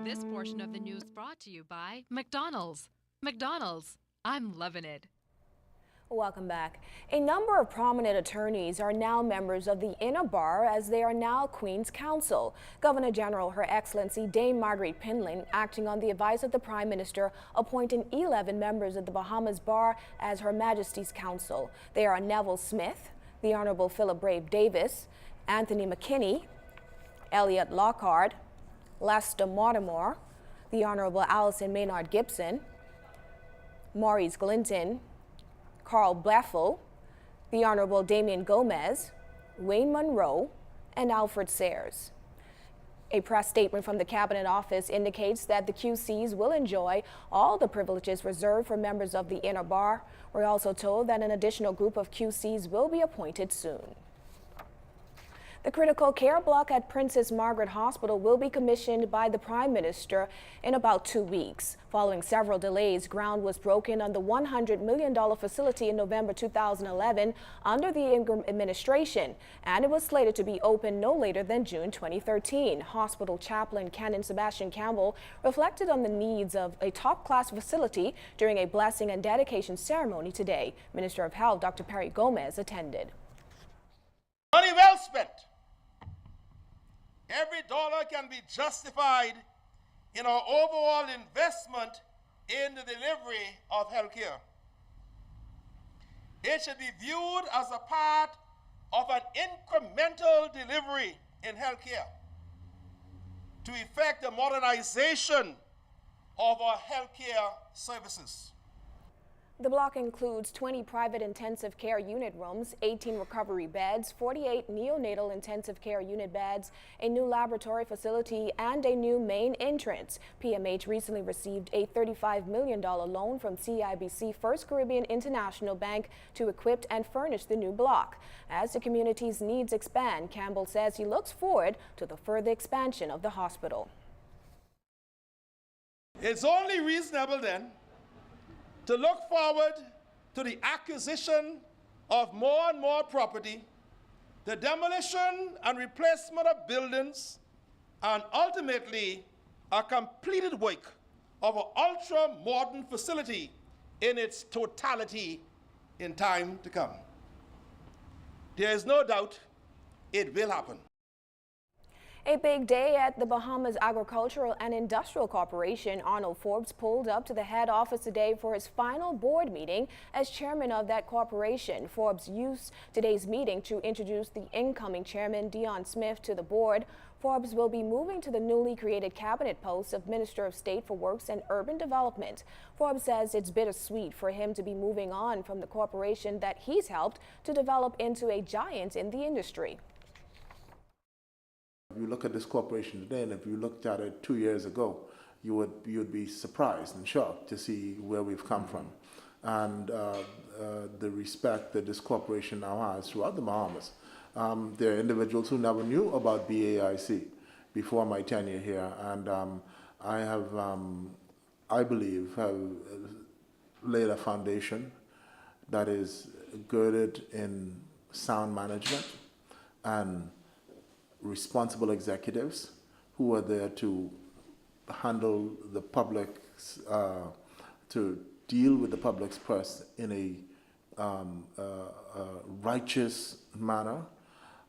This portion of the news brought to you by McDonald's. McDonald's, I'm loving it. Welcome back. A number of prominent attorneys are now members of the Inner Bar as they are now Queen's Counsel. Governor General Her Excellency Dame Margaret Pinlin, acting on the advice of the Prime Minister, appointing 11 members of the Bahamas Bar as Her Majesty's Counsel. They are Neville Smith, the Honorable Philip Brave Davis, Anthony McKinney, Elliot Lockhart, Lester Mortimer, the Honorable Alison Maynard Gibson, Maurice Glinton, Carl Bleffel, the Honorable Damien Gomez, Wayne Monroe, and Alfred Sayers. A press statement from the Cabinet Office indicates that the QCs will enjoy all the privileges reserved for members of the Inner Bar. We're also told that an additional group of QCs will be appointed soon. The critical care block at Princess Margaret Hospital will be commissioned by the Prime Minister in about 2 weeks. Following several delays, ground was broken on the $100 million facility in November 2011 under the Ingram administration, and it was slated to be open no later than June 2013. Hospital chaplain Canon Sebastian Campbell reflected on the needs of a top-class facility during a blessing and dedication ceremony today. Minister of Health Dr. Perry Gomez attended. Money well spent. Every dollar can be justified in our overall investment in the delivery of healthcare. It should be viewed as a part of an incremental delivery in healthcare to effect the modernization of our healthcare services. The block includes 20 private intensive care unit rooms, 18 recovery beds, 48 neonatal intensive care unit beds, a new laboratory facility, and a new main entrance. PMH recently received a $35 million loan from CIBC First Caribbean International Bank to equip and furnish the new block. As the community's needs expand, Campbell says he looks forward to the further expansion of the hospital. It's only reasonable then to look forward to the acquisition of more and more property, the demolition and replacement of buildings, and ultimately a completed work of an ultra-modern facility in its totality in time to come. There is no doubt it will happen. A big day at the Bahamas Agricultural and Industrial Corporation. Arnold Forbes pulled up to the head office today for his final board meeting as chairman of that corporation. Forbes used today's meeting to introduce the incoming chairman, Dion Smith, to the board. Forbes will be moving to the newly created cabinet post of Minister of State for Works and Urban Development. Forbes says it's bittersweet for him to be moving on from the corporation that he's helped to develop into a giant in the industry. If you look at this corporation today, and if you looked at it 2 years ago, you'd be surprised and shocked to see where we've come from, and the respect that this corporation now has throughout the Bahamas. There are individuals who never knew about BAIC before my tenure here, and I believe, have laid a foundation that is girded in sound management and responsible executives who are there to handle the public, to deal with the public's purse in a righteous manner.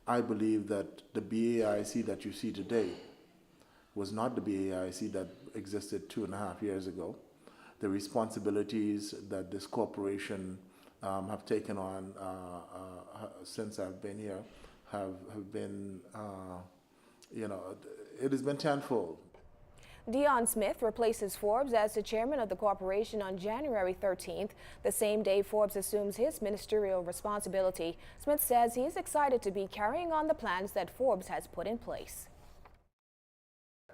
I believe that the BAIC that you see today was not the BAIC that existed 2.5 years ago. The responsibilities that this corporation have taken on since I've been here have been, it has been tenfold. Dion Smith replaces Forbes as the chairman of the corporation on January 13th, the same day Forbes assumes his ministerial responsibility. Smith says he's excited to be carrying on the plans that Forbes has put in place.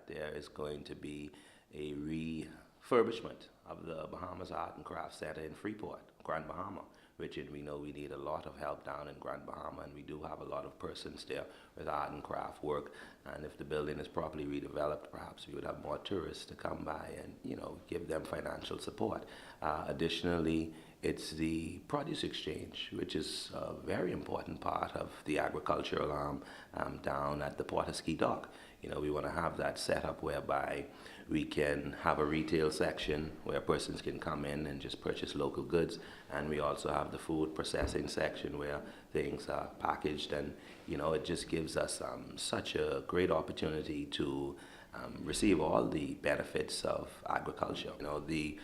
There is going to be a refurbishment of the Bahamas Art and Crafts Center in Freeport, Grand Bahama. Richard, we know we need a lot of help down in Grand Bahama, and we do have a lot of persons there with art and craft work. And if the building is properly redeveloped, perhaps we would have more tourists to come by and, give them financial support. Additionally, It's the produce exchange, which is a very important part of the agricultural arm down at the Port-of-Ski dock. You know, we want to have that set up whereby we can have a retail section where persons can come in and just purchase local goods, and we also have the food processing section where things are packaged, and you know, it just gives us such a great opportunity to receive all the benefits of agriculture. You know, the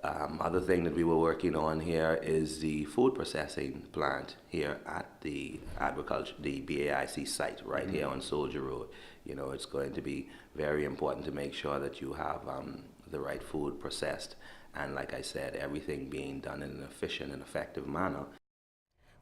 other thing that we were working on here is the food processing plant here at the BAIC site right here on Soldier Road. You know, it's going to be very important to make sure that you have the right food processed, and like I said, everything being done in an efficient and effective manner.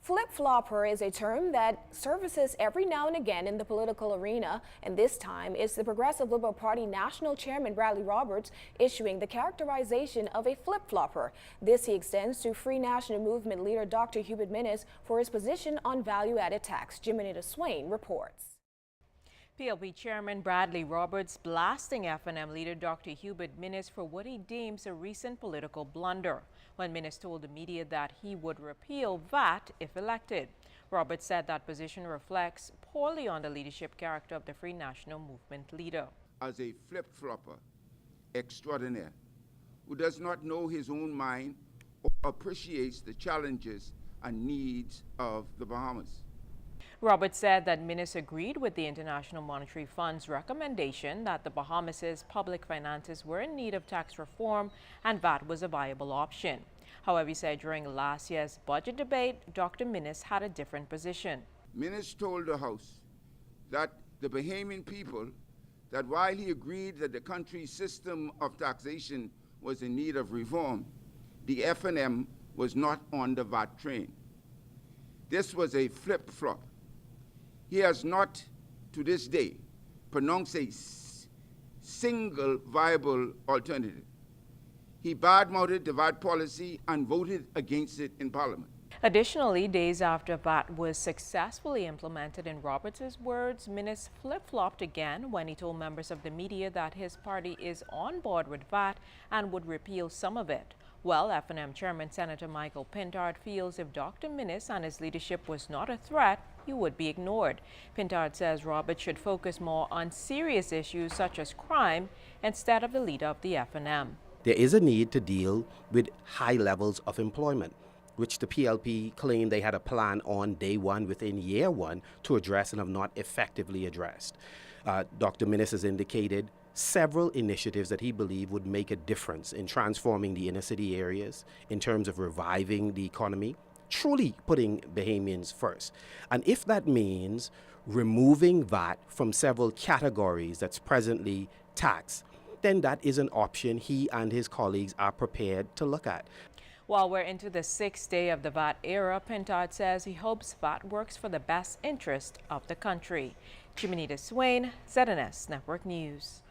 Flip-flopper is a term that surfaces every now and again in the political arena, and this time it's the Progressive Liberal Party National Chairman Bradley Roberts issuing the characterization of a flip-flopper. This he extends to Free National Movement leader Dr. Hubert Minnis for his position on value-added tax. Jimenita Swain reports. PLP Chairman Bradley Roberts blasting FNM leader Dr. Hubert Minnis for what he deems a recent political blunder, when Minnis told the media that he would repeal VAT if elected. Roberts said that position reflects poorly on the leadership character of the Free National Movement leader. As a flip-flopper extraordinaire who does not know his own mind or appreciates the challenges and needs of the Bahamas. Roberts said that Minnis agreed with the International Monetary Fund's recommendation that the Bahamas' public finances were in need of tax reform and VAT was a viable option. However, he said during last year's budget debate, Dr. Minnis had a different position. Minnis told the House that the Bahamian people, that while he agreed that the country's system of taxation was in need of reform, the FNM was not on the VAT train. This was a flip-flop. He has not, to this day, pronounced a single viable alternative. He badmouthed the VAT policy and voted against it in Parliament. Additionally, days after VAT was successfully implemented, in Roberts' words, Minnis flip-flopped again when he told members of the media that his party is on board with VAT and would repeal some of it. Well, FNM Chairman Senator Michael Pintard feels if Dr. Minnis and his leadership was not a threat, he would be ignored. Pintard says Roberts should focus more on serious issues such as crime instead of the leader of the FNM. There is a need to deal with high levels of employment, which the PLP claimed they had a plan on day one, within year one, to address and have not effectively addressed. Dr. Minnis has indicated several initiatives that he believed would make a difference in transforming the inner city areas, in terms of reviving the economy, truly putting Bahamians first. And if that means removing VAT from several categories that's presently taxed, then that is an option he and his colleagues are prepared to look at. While we're into the 6th day of the VAT era, Pintard says he hopes VAT works for the best interest of the country. Jimenita Swain, ZNS Network News.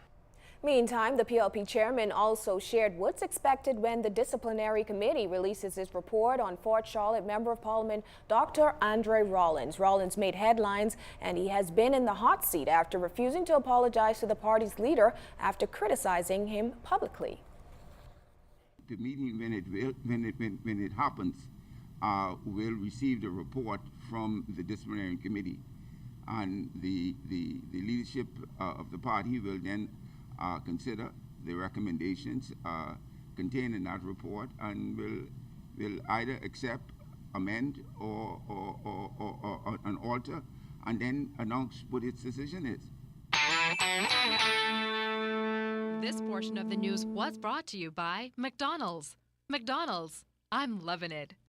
Meantime, the PLP chairman also shared what's expected when the disciplinary committee releases its report on Fort Charlotte Member of Parliament Dr. Andre Rollins. Rollins made headlines, and he has been in the hot seat after refusing to apologize to the party's leader after criticizing him publicly. The meeting, when it happens, will receive the report from the disciplinary committee, and the leadership of the party will then consider the recommendations contained in that report and will either accept, amend, or alter, and then announce what its decision is. This portion of the news was brought to you by McDonald's. McDonald's, I'm loving it.